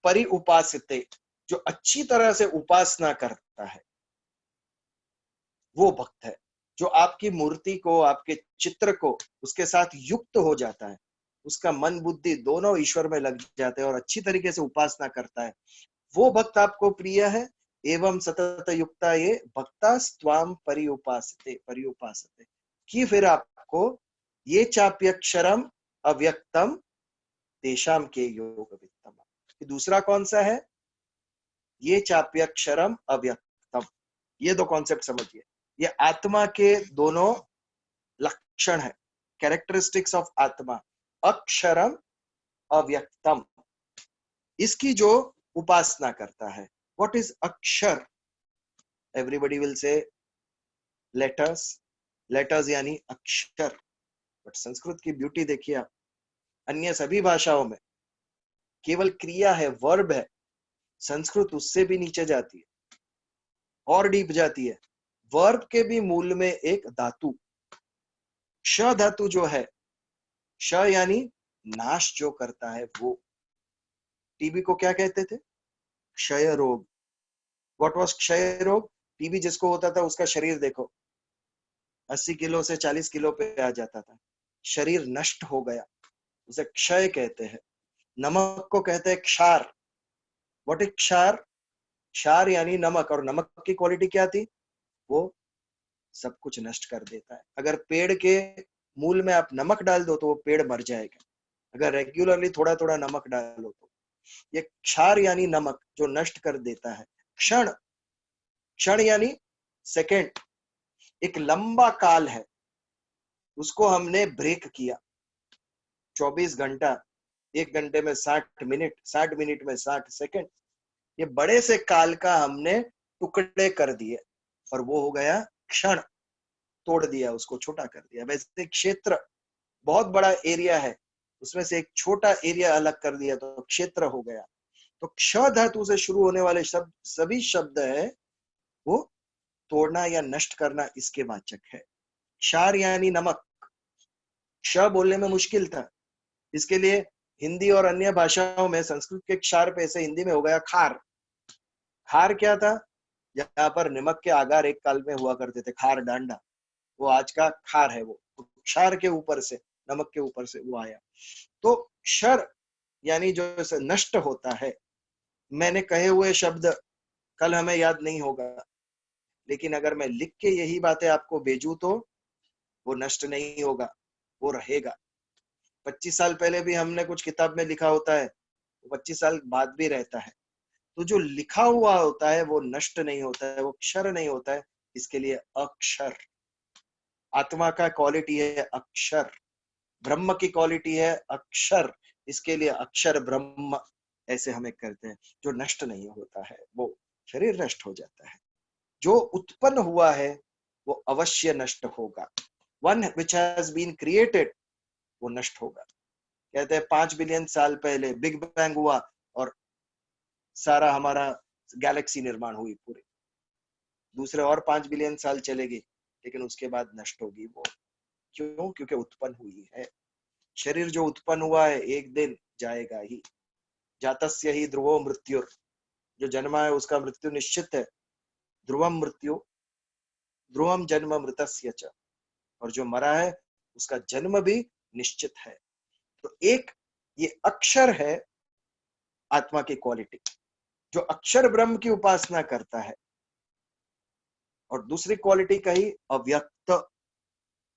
Speaker 1: परि उपासिते, जो अच्छी तरह से उपासना करता है वो भक्त है। जो आपकी मूर्ति को, आपके चित्र को, उसके साथ युक्त हो जाता है, उसका मन बुद्धि दोनों ईश्वर में लग जाते हैं और अच्छी तरीके से उपासना करता है, वो भक्त आपको प्रिय है। एवं सतत युक्ता ये भक्ता स्वाम पर्युपासते कि फिर आपको ये चाप्यक्षरम अव्यक्तम तेषाम के योग वित्तम। दूसरा कौन सा है? ये चाप्यक्षरम अव्यक्तम। ये दो कॉन्सेप्ट समझिए। ये आत्मा के दोनों लक्षण है, कैरेक्टरिस्टिक्स ऑफ आत्मा, अक्षरम अव्यक्तम। इसकी जो उपासना करता है, व्हाट इज अक्षर? Everybody will say letters, letters यानी अक्षर। बट संस्कृत की ब्यूटी देखिए आप, अन्य सभी भाषाओं में केवल क्रिया है, वर्ब है। संस्कृत उससे भी नीचे जाती है और डीप जाती है। वर्ब के भी मूल में एक धातु, श धातु जो है, श यानी नाश जो करता है वो। टीबी को क्या कहते थे? क्षय रोग। व्हाट वाज क्षय रोग? टीबी जिसको होता था उसका शरीर देखो, 80 किलो से 40 किलो पे आ जाता था, शरीर नष्ट हो गया, उसे क्षय कहते हैं। नमक को कहते हैं क्षार। व्हाट इज क्षार? क्षार यानी नमक, और नमक की क्वालिटी क्या थी? वो सब कुछ नष्ट कर देता है। अगर पेड़ के मूल में आप नमक डाल दो तो वो पेड़ मर जाएगा। अगर रेगुलरली थोड़ा थोड़ा नमक डालो तो ये क्षार यानी नमक जो नष्ट कर देता है। क्षण, क्षण यानी सेकेंड, एक लंबा काल है, उसको हमने ब्रेक किया। 24 घंटा, 1 घंटे में 60 मिनट, 60 मिनट में 60 सेकेंड, ये बड़े से काल का हमने टुकड़े कर दिए और वो हो गया क्षण। तोड़ दिया, उसको छोटा कर दिया। वैसे क्षेत्र बहुत बड़ा एरिया है, उसमें से एक छोटा एरिया अलग कर दिया तो क्षेत्र हो गया। तो क्ष धातु से शुरू होने वाले शब्द, सभी शब्द है वो तोड़ना या नष्ट करना इसके वाचक है। क्षार यानी नमक। क्ष बोलने में मुश्किल था, इसके लिए हिंदी और अन्य भाषाओं में संस्कृत के क्षार पे से हिंदी में हो गया खार। खार क्या था? यहाँ पर नमक के आगार एक काल में हुआ करते थे, खार डांडा, वो आज का खार है। वो क्षार के ऊपर से, नमक के ऊपर से वो आया। तो क्षर यानी जो नष्ट होता है। मैंने कहे हुए शब्द कल हमें याद नहीं होगा, लेकिन अगर मैं लिख के यही बातें आपको भेजूं तो वो नष्ट नहीं होगा, वो रहेगा। 25 साल पहले भी हमने कुछ किताब में लिखा होता है, वो 25 साल बाद भी रहता है। तो जो लिखा हुआ होता है वो नष्ट नहीं होता है, वो क्षर नहीं होता है, इसके लिए अक्षर। आत्मा का क्वालिटी है अक्षर, ब्रह्म की क्वालिटी है अक्षर, इसके लिए अक्षर ब्रह्म ऐसे हमें करते हैं। जो नष्ट नहीं होता है वो शरीर नष्ट हो जाता है, जो उत्पन्न हुआ है वो अवश्य नष्ट होगा। One which has been created वो नष्ट होगा। कहते हैं 5 बिलियन साल पहले बिग बैंग हुआ और सारा हमारा गैलेक्सी निर्माण हुई पूरी। दूसरे और 5 बिलियन साल चलेगी, लेकिन उसके बाद नष्ट होगी वो। क्यों? क्योंकि उत्पन्न हुई है। शरीर जो उत्पन्न हुआ है एक दिन जाएगा ही। जातस्य ही ध्रुवो मृत्यु, जो जन्मा है उसका मृत्यु निश्चित है। ध्रुवम मृत्यु, ध्रुवम जन्म मृतस्य च, और जो मरा है उसका जन्म भी निश्चित है। तो एक ये अक्षर है आत्मा की क्वालिटी, जो अक्षर ब्रह्म की उपासना करता है। और दूसरी क्वालिटी कही अव्यक्त,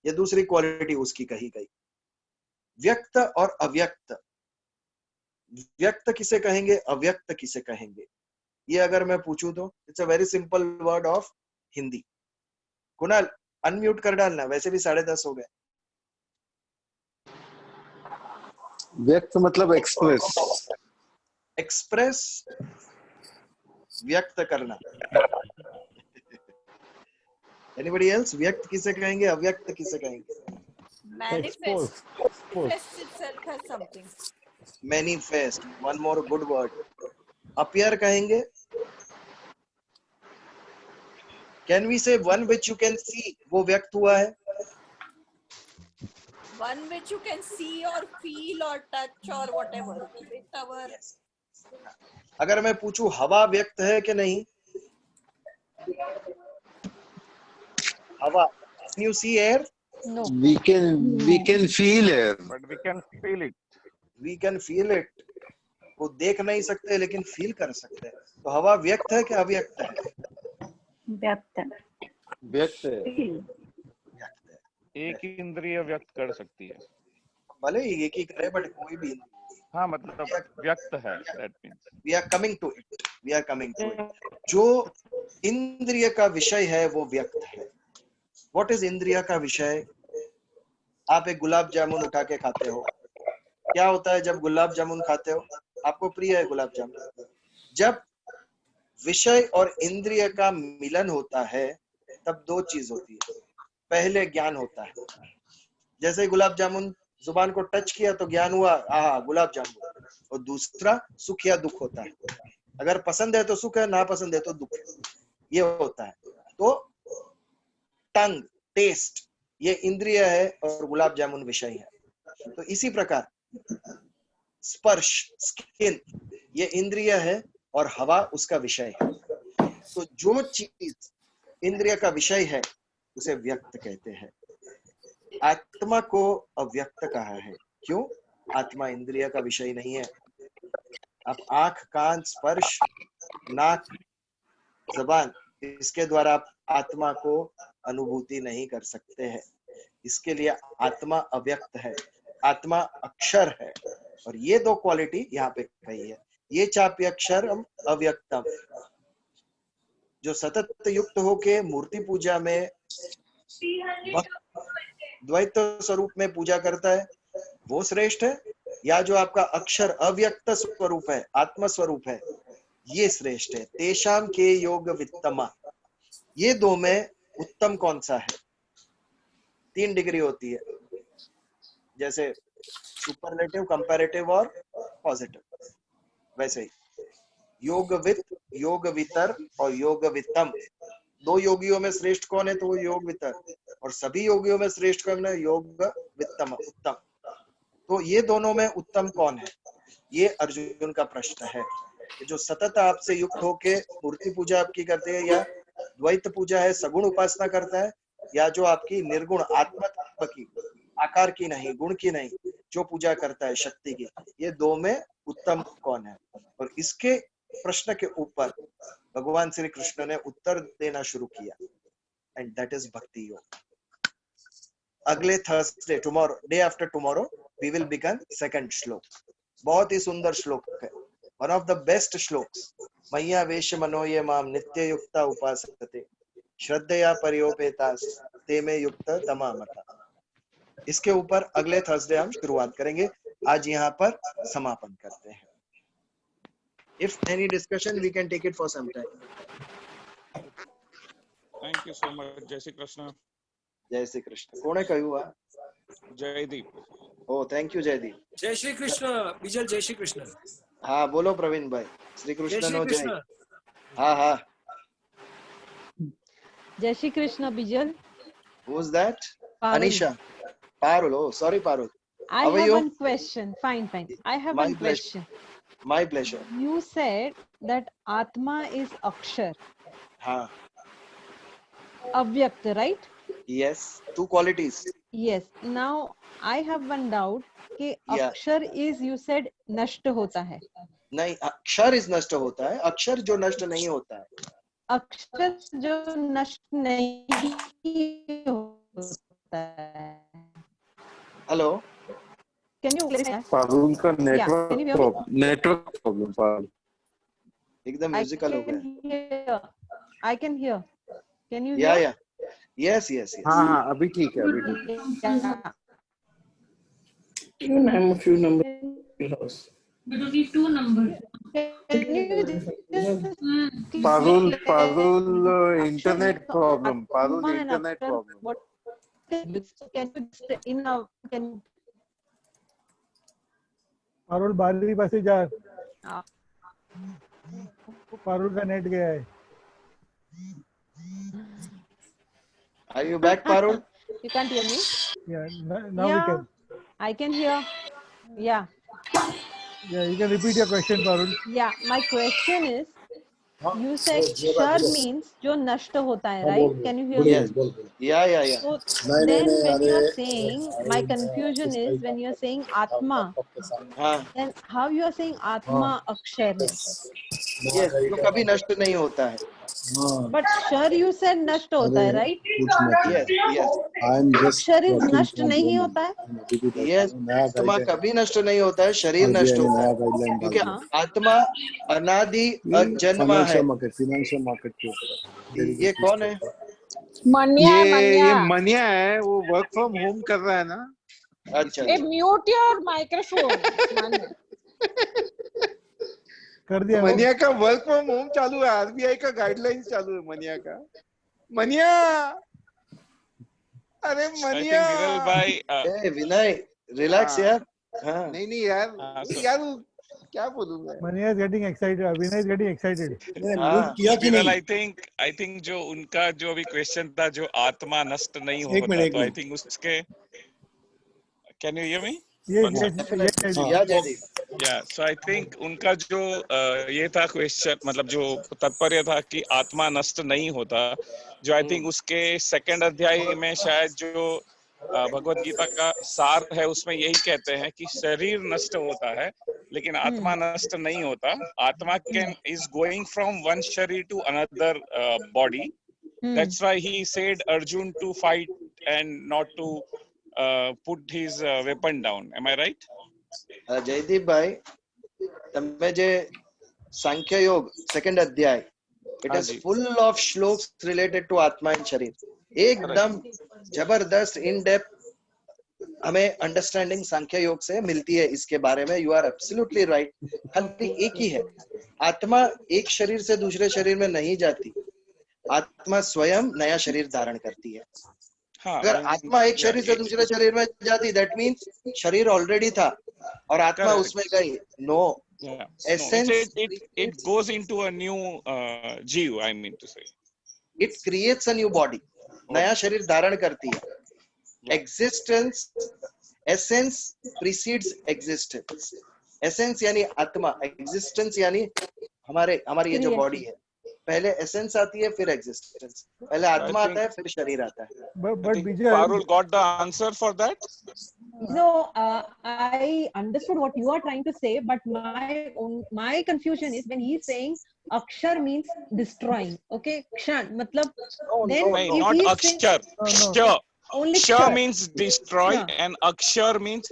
Speaker 1: ये दूसरी क्वालिटी उसकी कही गई। व्यक्त और अव्यक्त, व्यक्त किसे कहेंगे, अव्यक्त किसे कहेंगे, ये अगर मैं पूछूं तो it's a very simple word of Hindi. Kunal unmute कर डालना, वैसे भी 10:30 हो गए।
Speaker 4: व्यक्त मतलब एक्सप्रेस।
Speaker 1: एक्सप्रेस, व्यक्त करना। एनीबॉडी एल्स, व्यक्त किसे कहेंगे, अव्यक्त किसे कहेंगे?
Speaker 7: Manifest. Manifest itself as something.
Speaker 1: Manifest, one more good word. Appear कहेंगे। कैन वी से one which you can see, वो व्यक्त हुआ है।
Speaker 7: One which you can see or feel or touch or whatever. With our
Speaker 1: अगर मैं पूछूं हवा व्यक्त है कि नहीं, हवा, can you see air?
Speaker 5: No.
Speaker 4: We can feel it.
Speaker 8: but we can feel it.
Speaker 1: We can feel it, वो देख नहीं सकते लेकिन फील कर सकते हैं। तो हवा व्यक्त है कि अव्यक्त है?
Speaker 5: व्यक्त।
Speaker 4: व्यक्त है।
Speaker 1: व्यक्त है।
Speaker 8: एक इंद्रिय व्यक्त कर सकती है।
Speaker 1: भले ही एक ही करे, बट कोई भी।
Speaker 8: हाँ मतलब व्यक्त है, that means.
Speaker 1: We are coming to it, we are coming to it. जो इंद्रिय का विषय है वो व्यक्त है। व्हाट इज इंद्रिय का विषय? आप एक गुलाब जामुन उठा के खाते हो, क्या होता है जब गुलाब जामुन खाते हो? आपको प्रिय है गुलाब जामुन। जब विषय और इंद्रिय का मिलन होता है तब दो चीज होती है। पहले ज्ञान होता है, जैसे गुलाब जामुन जुबान को टच किया तो ज्ञान हुआ, आहा गुलाब जामुन। और दूसरा सुख या दुख होता है, अगर पसंद है तो सुख है, ना पसंद है तो दुख है, ये होता है। तो टंग, टेस्ट, ये इंद्रिय है और गुलाब जामुन विषय है। तो इसी प्रकार स्पर्श, स्किन, ये इंद्रिय है और हवा उसका विषय है। तो जो चीज इंद्रिय का विषय है उसे व्यक्त कहते हैं। आत्मा को अव्यक्त कहा है। क्यों? आत्मा इंद्रिय का विषय नहीं है। आप आंख, कान, स्पर्श, नाक, जबान, इसके द्वारा आप आत्मा को अनुभूति नहीं कर सकते हैं। इसके लिए आत्मा अव्यक्त है, आत्मा अक्षर है। और ये दो क्वालिटी यहाँ पे कही है। ये चाप्य अक्षरम अव्यक्तम, जो सतत युक्त होके मूर्ति पूजा में द्वैत स्वरूप में पूजा करता है वो श्रेष्ठ है, या जो आपका अक्षर अव्यक्त स्वरूप है, आत्म स्वरूप है, ये श्रेष्ठ है। तेषाम के योग वित्तमा, ये दो में उत्तम कौन सा है? 3 डिग्री होती है, जैसे सुपरलेटिव, कंपैरेटिव और पॉजिटिव। वैसे ही योगवित, योगवितर और योगवित्तम, 2 योगियों में श्रेष्ठ कौन है? तो वो योगवितर। और सभी योगियों में श्रेष्ठ कौन है? योगवित्तम, उत्तम। तो ये दोनों में उत्तम कौन है? ये अर्जुन का प्रश्न है। जो सतत आपसे युक्त होके मूर्ति पूजा आपकी करते हैं, या द्वैत पूजा है, सगुण उपासना करता है, या जो आपकी निर्गुण आत्मा की, आकार की नहीं, गुण की नहीं, जो पूजा करता है शक्ति की, ये दो में उत्तम कौन है? और इसके प्रश्न के ऊपर भगवान श्री कृष्ण ने उत्तर देना शुरू किया, and that is Bhakti Yoga. अगले Thursday, tomorrow, day after tomorrow, we will begin second shlok. बहुत ही सुंदर श्लोक है, one of the best shloks. मय्या वेश मनो ये माम नित्य युक्ता उपासते श्रद्धया परियोपेतास ते में युक्त तमामता। इसके ऊपर अगले थर्सडे हम शुरुआत करेंगे। आज यहाँ पर समापन करते हैं। If any discussion, we can take it for some time.
Speaker 8: Thank you so much. जय श्री कृष्ण।
Speaker 1: जय श्री कृष्ण। कोने कहू हुआ?
Speaker 8: Jaideep.
Speaker 1: Oh, thank you Jaideep.
Speaker 9: जय श्री कृष्ण बिजल। जय श्री कृष्ण।
Speaker 1: हाँ बोलो प्रवीण भाई। श्री कृष्ण नो जय।
Speaker 9: कृष्ण।
Speaker 1: हाँ हाँ।
Speaker 10: जय श्री कृष्ण बिजल।
Speaker 1: Who's that?
Speaker 10: Parul.
Speaker 1: Anisha. Parul. Oh, sorry Parul.
Speaker 10: I
Speaker 1: How are
Speaker 10: have
Speaker 1: you?
Speaker 10: one question. Fine. I have
Speaker 1: My
Speaker 10: one
Speaker 1: pleasure.
Speaker 10: question.
Speaker 1: My pleasure.
Speaker 10: You said that Atma is Akshar,
Speaker 1: हाँ.
Speaker 10: Avyakt, right?
Speaker 1: Yes. 2 qualities.
Speaker 10: Yes. Now I have one doubt कि
Speaker 1: Yeah.
Speaker 10: अक्षर is you said नष्ट होता है.
Speaker 1: नहीं, अक्षर is नष्ट होता है, अक्षर जो नष्ट नहीं होता है।
Speaker 10: अक्षर जो नष्ट नहीं होता है.
Speaker 1: Hello,
Speaker 10: Can you clarify?
Speaker 4: Parul का
Speaker 10: Yeah. Can you hear me?
Speaker 4: Network problem Parul.
Speaker 1: एकदम
Speaker 10: I
Speaker 1: म्यूजिकल हो
Speaker 10: can
Speaker 1: गया।
Speaker 10: hear. I can hear. Can you
Speaker 1: या
Speaker 10: hear?
Speaker 1: या यस यस यस।
Speaker 4: हाँ हाँ अभी ठीक है, अभी ठीक है।
Speaker 10: Yeah.
Speaker 11: Even I'm a few numbers.
Speaker 10: Can you just
Speaker 4: Parul
Speaker 10: clarify
Speaker 4: internet problem, Parul
Speaker 10: Atma and
Speaker 4: internet
Speaker 10: Akshar,
Speaker 4: problem.
Speaker 10: what can you just in a can
Speaker 2: Parul बारी पासे जा,
Speaker 10: uh,
Speaker 2: पारुल का नेट गया है।
Speaker 1: Are you back Parul?
Speaker 10: you can't hear me?
Speaker 2: Yeah, now we
Speaker 10: Yeah,
Speaker 2: can.
Speaker 10: I can hear. Yeah,
Speaker 2: Yeah, you can repeat your question, Parul.
Speaker 10: yeah. My question is, you said shar means जो नष्ट होता है, right? Can you hear me?
Speaker 1: Yes. या या
Speaker 10: So then when you are saying, my confusion is when you are saying आत्मा,
Speaker 1: हाँ
Speaker 10: then how you are saying आत्मा अक्षर है?
Speaker 1: यस, जो कभी नष्ट नहीं होता है।
Speaker 10: But shar you said नष्ट होता है, right?
Speaker 1: यस यस
Speaker 10: अक्षर is नष्ट नहीं होता है?
Speaker 1: यस, आत्मा कभी नष्ट नहीं होता है, शरीर नष्ट होता है, क्योंकि
Speaker 10: हाँ.
Speaker 1: आत्मा अनादि अजन्मा है।
Speaker 6: फाइनेंशियल मार्केट के ऊपर
Speaker 1: ये कौन है?
Speaker 4: ये मनिया है, वो वर्क फ्रॉम होम कर रहा है ना।
Speaker 1: अच्छा
Speaker 7: Hey, mute your microphone.
Speaker 2: कर दिया
Speaker 4: मनिया का वर्क फ्रॉम होम चालू है, आरबीआई का गाइडलाइंस चालू है मनिया का। मनिया, अरे मनिया।
Speaker 8: विरल भाई
Speaker 1: ए विनय, रिलैक्स यार। हाँ
Speaker 4: नहीं यार, यार क्या बोलूं मैं।
Speaker 2: Mania is getting excited. Vinay is getting excited.
Speaker 8: विरल, आई थिंक जो उनका जो अभी क्वेश्चन था, जो आत्मा नष्ट नहीं होता, तो आई थिंक उसके, can you hear me?
Speaker 2: Yes.
Speaker 1: या जयदीप।
Speaker 8: सो आई थिंक उनका जो ये था क्वेश्चन, मतलब जो तात्पर्य था कि आत्मा नष्ट नहीं होता, जो आई थिंक उसके सेकंड अध्याय में शायद जो भगवत गीता का सार है, उसमें यही कहते हैं कि शरीर नष्ट होता है लेकिन आत्मा नष्ट नहीं होता। Atma can is going from one sharir to another body. That's why he said Arjun to fight and not to put his weapon down. Am I right?
Speaker 1: Jaideep भाई, તમે જે सांख्य योग सेकंड अध्याय, it is full of shloks related to atma and sharir. एकदम जबरदस्त in depth हमें understanding सांख्य योग से मिलती है इसके बारे में। You are absolutely right. खाली एक ही है, आत्मा एक शरीर से दूसरे शरीर में नहीं जाती, आत्मा स्वयं नया शरीर धारण करती है। अगर आत्मा एक शरीर से दूसरे शरीर में जाती, दैट मीन्स शरीर ऑलरेडी था और आत्मा उसमें गई। No, essence
Speaker 8: it goes into a new जीव, I mean to say
Speaker 1: it creates a new body, नया शरीर धारण करती है। Existence, essence precedes existence. Essence यानी आत्मा, एग्जिस्टेंस यानी हमारी ये जो बॉडी है, पहले एसेंस आती है फिर एग्जिस्टेंस। पहले आत्मा आता है फिर शरीर आता है।
Speaker 2: But Vijay,
Speaker 8: Parul got the answer for that?
Speaker 10: No, I understood what you are trying to say, but my confusion is when he's saying akshar means destroying. Okay, kshan matlab then
Speaker 8: No,
Speaker 10: if
Speaker 8: not
Speaker 10: he's
Speaker 8: akshar.
Speaker 10: saying
Speaker 8: Kshar.
Speaker 10: only
Speaker 8: Kshar means destroy, and akshar means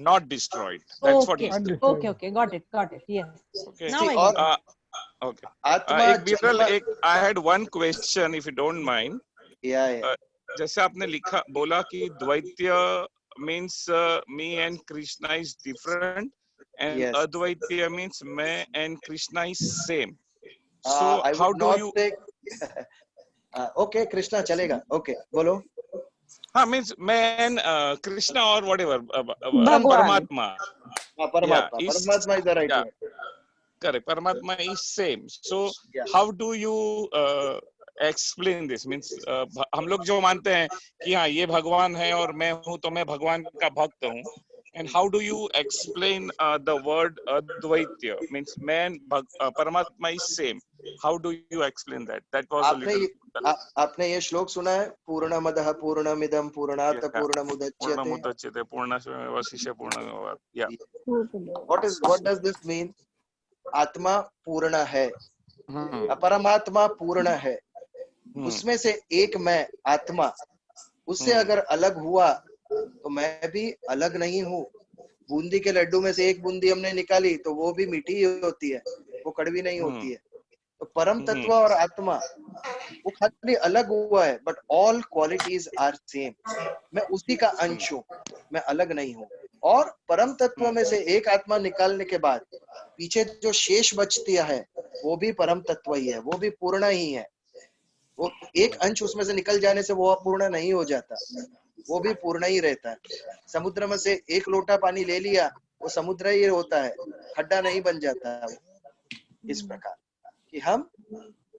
Speaker 8: not destroyed. That's what he's saying.
Speaker 10: Okay, got it. Yes.
Speaker 8: Okay.
Speaker 10: Now I get it.
Speaker 8: Okay.
Speaker 1: आत्मा
Speaker 8: I had one question, if you don't mind.
Speaker 1: या
Speaker 8: जैसे आपने लिखा बोला कि द्वैत्य means me and Krishna is different, and
Speaker 1: Yes.
Speaker 8: Advaitya means me and Krishna is same. So
Speaker 1: I
Speaker 8: how
Speaker 1: would
Speaker 8: do
Speaker 1: not
Speaker 8: you?
Speaker 1: take okay, Krishna चलेगा। okay, बोलो।
Speaker 8: हाँ, means man, Krishna or whatever,
Speaker 7: Bhagwan.
Speaker 1: परमात्मा is the right word.
Speaker 8: Correct. Paramatma is same. So
Speaker 1: Yeah.
Speaker 8: how do you explain this? Means हम लोग जो मानते हैं कि हाँ ये भगवान है और मैं हूँ तो मैं भगवान का भक्त हूँ, And how do you explain the word Advaitya? Means man, Paramatma is same. How do you explain that? That was a little.
Speaker 1: आपने ये श्लोक सुना है? पूर्णमदः पूर्णमिदं पूर्णात् पूर्णमुदच्यते.
Speaker 8: पूर्णमुदच्यते पूर्णमेवावशिष्यते पूर्णमेवावशिष्यते. Yeah.
Speaker 1: What does this mean? आत्मा पूर्ण है, परमात्मा पूर्ण है, उसमें से एक मैं आत्मा, उससे अगर अलग हुआ तो मैं भी अलग नहीं हूँ। बूंदी के लड्डू में से एक बूंदी हमने निकाली तो वो भी मीठी ही होती है, वो कड़वी नहीं होती है। तो परम तत्व और आत्मा वो खाली अलग हुआ है, but all qualities are same. मैं उसी का अंश हूँ, मैं अलग नहीं हूँ। और परम तत्व में से एक आत्मा निकालने के बाद पीछे जो शेष बचती है वो भी परम तत्व ही है, वो भी पूर्ण ही है। वो एक अंश उसमें से निकल जाने से वो अपूर्ण नहीं हो जाता, वो भी पूर्ण ही रहता है। समुद्र में से एक लोटा पानी ले लिया, वो समुद्र ही होता है, खड्डा नहीं बन जाता है। इस प्रकार कि हम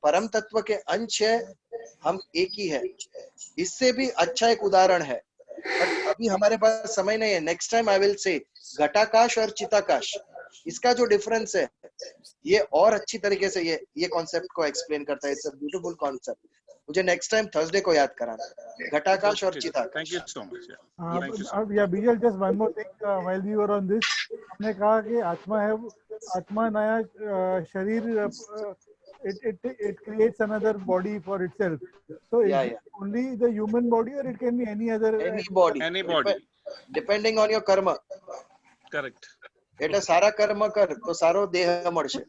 Speaker 1: परम तत्व के अंश है, हम एक ही है। इससे भी अच्छा एक उदाहरण है, बट अभी हमारे पास समय नहीं है। Next time I will say घटाकाश और चिताकाश, इसका जो डिफरेंस है ये और अच्छी तरीके से ये कॉन्सेप्ट को एक्सप्लेन करता है। It's a beautiful concept. मुझे नेक्स्ट टाइम थर्सडे को याद कराना, घटाकाश और चिताकाश।
Speaker 8: Thank you so much.
Speaker 2: Yeah Bijal, just one more thing while we were on this, हमने कहा कि आत्मा है, आत्मा नया शरीर, it creates another body for itself. So is it only the human body or it can be any other
Speaker 8: anybody
Speaker 1: depending on your karma.
Speaker 8: Correct.
Speaker 1: એટલે સારા કર્મ કર તો સારો દેહ મળશે.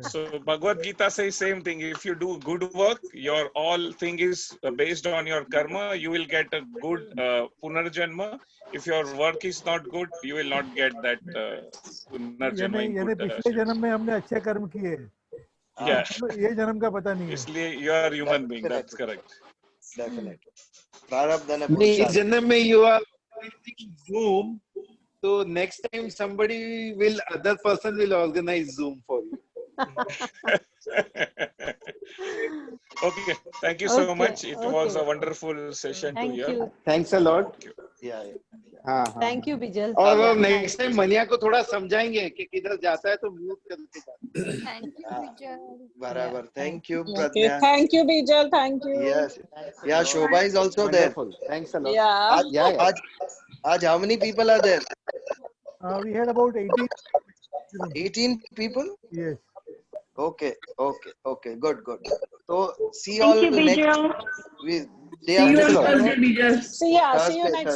Speaker 8: So Bhagavad Gita says same thing. If you do good work, your all thing is based on your karma. You will get a good punarjanma. If your work is not good, you will not get that punarjanma.
Speaker 2: यानी पिछले जन्म में हमने अच्छे कर्म किए, ये जन्म का पता नहीं है,
Speaker 8: इसलिए you are human being. That's correct.
Speaker 1: Definitely. प्रारब्ध ने
Speaker 4: इस जन्म में you are Zoom. So next time other person will organize Zoom for you.
Speaker 8: Okay, thank you so much. It was a wonderful session to hear.
Speaker 4: Thanks a lot. हाँ,
Speaker 10: Thank you Bijal.
Speaker 4: और next time मनिया को थोड़ा समझाएंगे कि किधर जाता है तो म्यूट करके जाता है।
Speaker 1: बराबर। Thank you Pragya.
Speaker 7: Thank you Bijal, thank you.
Speaker 1: Yes. Yeah, Shobha is also there.
Speaker 4: Thanks a lot.
Speaker 7: Yeah.
Speaker 1: आज how many people are there?
Speaker 2: We had about
Speaker 1: 18 people?
Speaker 2: Yes.
Speaker 1: Okay. Good. So see all next.
Speaker 7: See you next.